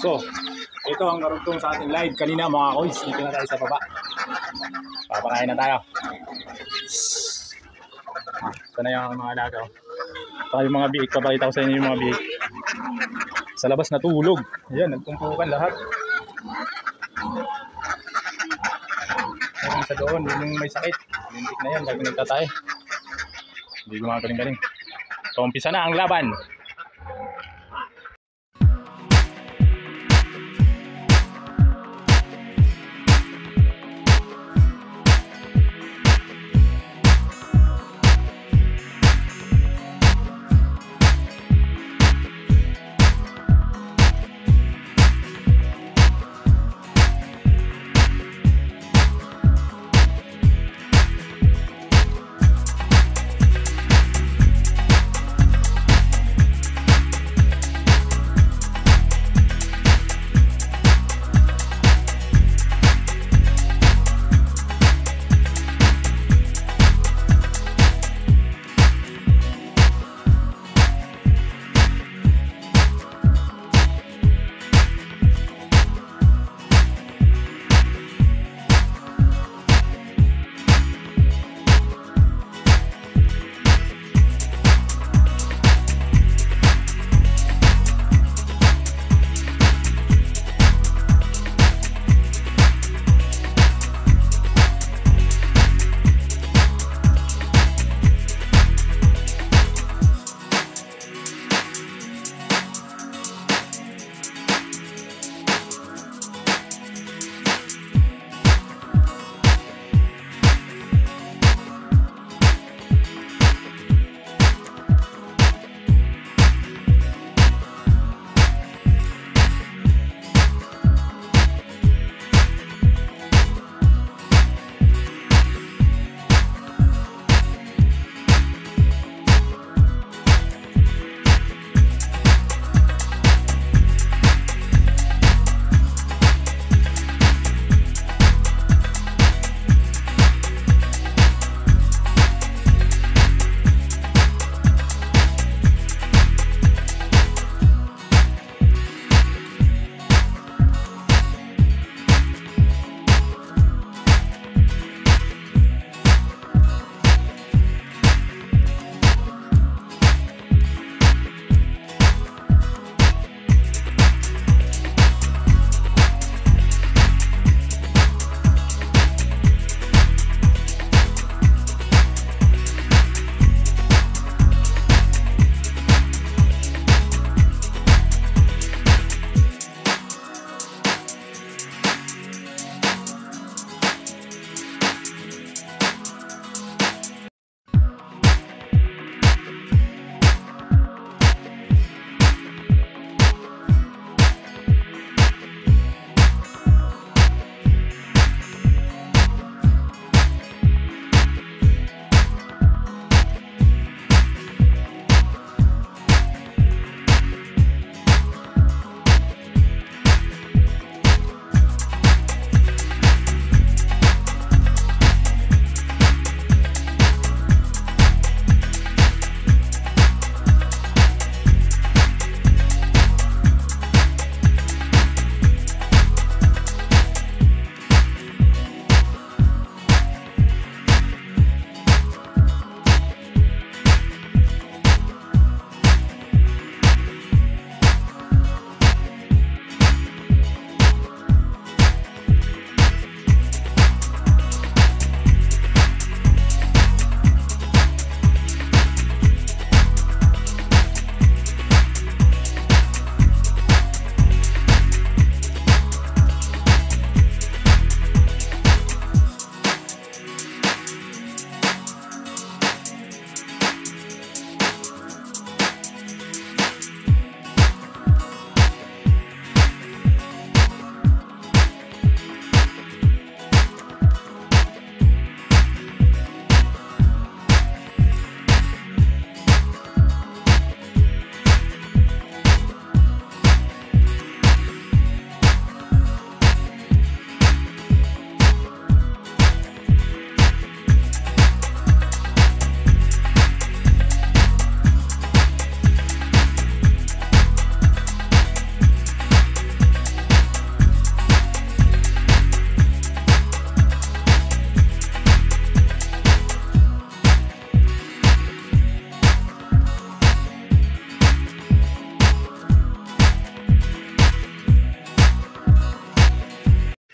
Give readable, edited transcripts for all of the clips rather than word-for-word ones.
So, ito ang karugtong sa ating live kanina mga koys. Dito na tayo sa baba. Papakain na tayo. Ito na yung mga alaga. Saka yung mga biik. Papakita ko sa inyo yung mga biik. Sa labas natulog. Ayan, nagtumpukan lahat. Meron sa doon, yun yung may sakit. Lintik na yan, bago nagtatay. Hindi gumagaling-galing. So, umpisa na ang laban.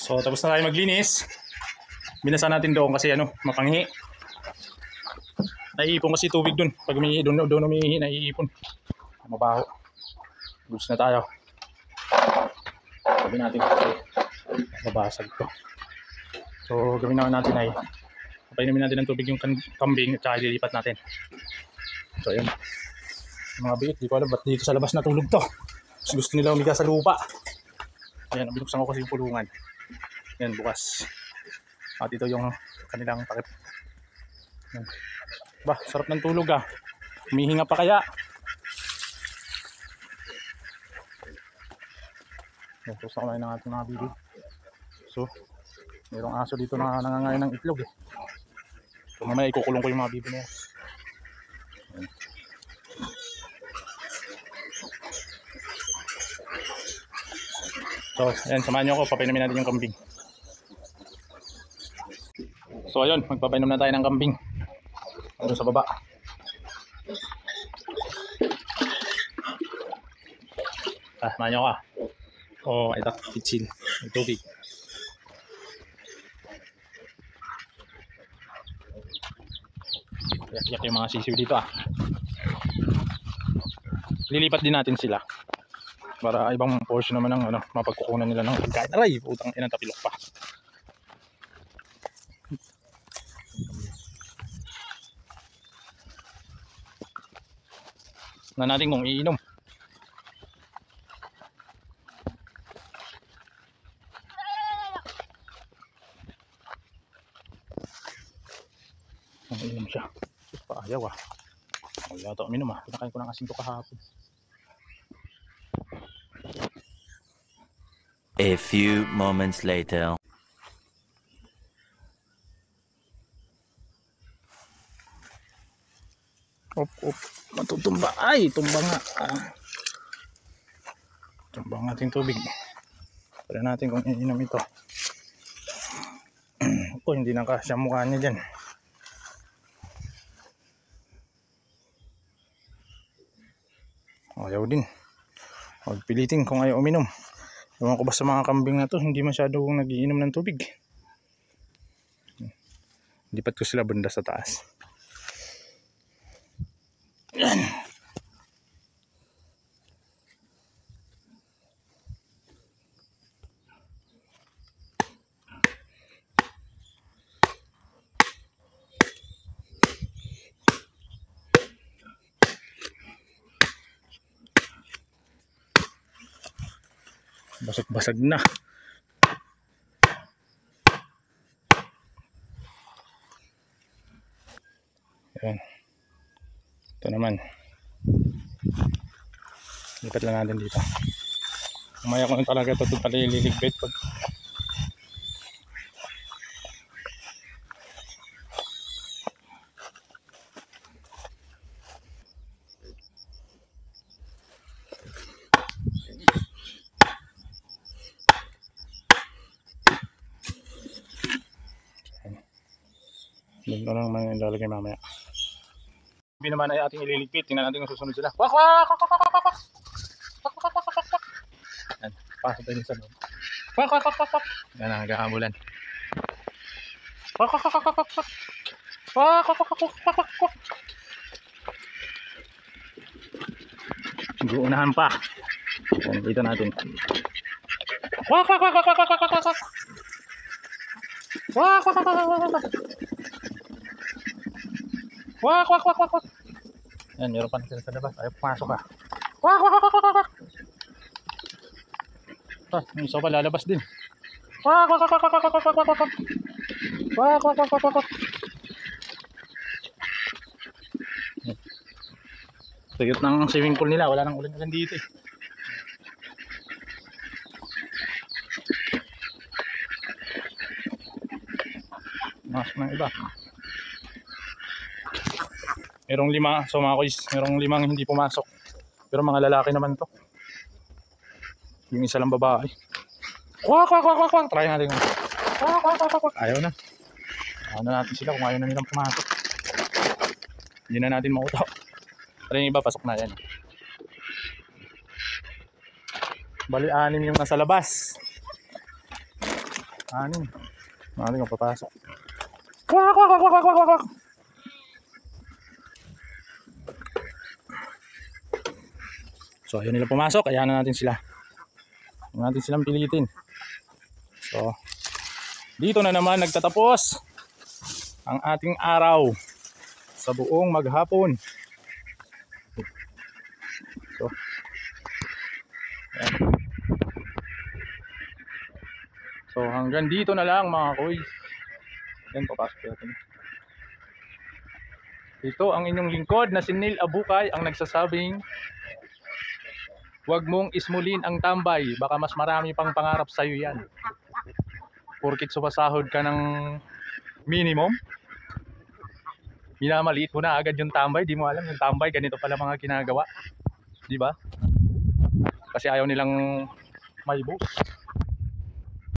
So tapos na tayo maglinis. Binasa natin doon kasi ano, mapanghi. Naiipon kasi tubig doon. Pag doon umiihi, naiipon. Mabaho. Goods na tayo. Sabi natin mabasag to. So gawin natin ay painumin natin ng tubig yung kambing at saka ililipat natin. So ayun. Mga biik, di ko alam ba't dito sa labas natulog to. Kasi gusto nila umiga sa lupa. Ayan, binuksan ko kasi yung pulungan. Ayan, bukas. At ito yung kanilang takip. Ayan. Bah, sarap ng tulog ah. Humihinga pa kaya. Ayan, so kumain ng ating mga bibi. So, mayroong aso dito na nangangain ng itlog eh. So mamaya ikukulong ko yung mga bibi na yan. Ayan. So, ayan, samahan nyo ako, papainumin natin yung kambing. So, ayun, magpapainom na tayo ng kambing. Doon sa baba. Samahan nyo ako ah. Oh, ito, pitsil, may tubig. Yak yung mga sisiw dito ah. Lilipat din natin sila. Para ibang portion naman ng ano, mapagkukunan nila ng pagkain. Aray, putang ina, tapilok pa. Na natin kung iinom. Iinom siya. Paayaw ah. Wala ito uminom ah. Pinakain ko ng asin to kahapon. A few moments later. Op, matutumba. Ay, tumba nga. Tumba ang ating tubig. Pala natin kung iinom ito. Ako, hindi na kasya mukha niya dyan. Ayaw din. Huwag pilitin kung ayaw uminom. Ewan ko ba sa mga kambing na to, hindi masyadong nagiinom ng tubig. Lipat ko sila banda sa taas. Yan. Basag-basag na. Ayan. Ito naman. Lipat lang natin dito. Umaya ko na talaga ito pala ililigbit pag doon lang man ilalagay mamaya. Hindi naman ay ating ililigpit. Tingnan natin kung susunod sila. Wak wak wak wak wak wak wak. Wak wak wak wak wak. Yan, pasok tayo sa loob. Wak wak wak wak wak. Yan ang naghahamulan. Wak wak wak wak wak wak. Wak wak wak wak wak wak wak. Guunahan pa. Yan, dito natin. Wak wak wak wak wak wak wak wak. Wak wak wak wak wak wak. Wak wak wak wak wak. Yan, meron pa sila sa labas. Ayaw pumasok ah. Wak wak wak wak wak. Yung isa pa lalabas din. Wak wak wak wak wak wak wak wak wak. Wak wak wak wak wak. Tuyot ng swimming pool nila. Wala nang ulan-ulan dito eh. Masok ng iba. Merong 5, so mga kuys, merong 5 hindi pumasok. Pero mga lalaki naman to. Yung isa lang babae. Wak wak wak wak wak. Try natin. Wak wak wak wak. Ayaw na. Ayaw na natin sila kung ayaw na nilang pumasok. Hindi na natin mautaw. Pero yung iba pasok na yan. Bali 6 yung nasa labas. Anin. Anin ang papasok. Kwak, kwak, kwak, kwak, kwak, kwak. So, ayun nila pumasok. Kaya na natin sila. Huwag natin silang pilitin. So, dito na naman nagtatapos ang ating araw sa buong maghapon. So, ayan. So hanggang dito na lang mga koy. Yan, papasok natin. Ito ang inyong lingkod na si Neil Abukay ang nagsasabing huwag mong ismulin ang tambay, baka mas marami pang pangarap sa iyo yan. Porkit sumasahod ka ng minimum, minamaliit mo na agad yung tambay. Di mo alam yung tambay ganito pala mga ginagawa, di ba? Kasi ayaw nilang may boss.